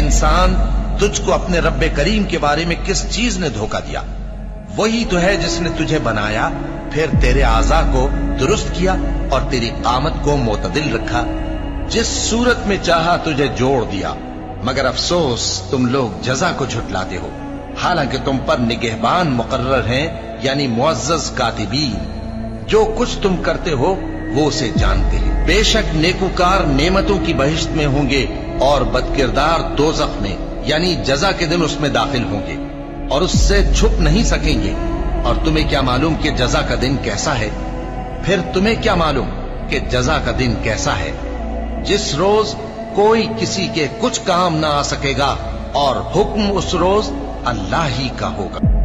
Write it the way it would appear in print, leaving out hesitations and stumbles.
انسان، تجھ کو اپنے رب کریم کے بارے میں کس چیز نے دھوکہ دیا؟ وہی تو ہے جس نے تجھے بنایا، پھر تیرے اعضاء کو درست کیا اور تیری قامت کو معتدل رکھا، جس صورت میں چاہا تجھے جوڑ دیا۔ مگر افسوس تم لوگ جزا کو جھٹلاتے ہو، حالانکہ تم پر نگہبان مقرر ہیں، یعنی معزز کاتبین۔ جو کچھ تم کرتے ہو وہ اسے جانتے ہیں۔ بے شک نیکوکار نعمتوں کی بہشت میں ہوں گے اور بدکردار دوزخ میں، یعنی جزا کے دن اس میں داخل ہوں گے اور اس سے چھپ نہیں سکیں گے۔ اور تمہیں کیا معلوم کہ جزا کا دن کیسا ہے؟ پھر تمہیں کیا معلوم کہ جزا کا دن کیسا ہے، جس روز کوئی کسی کے کچھ کام نہ آ سکے گا اور حکم اس روز اللہ ہی کا ہوگا۔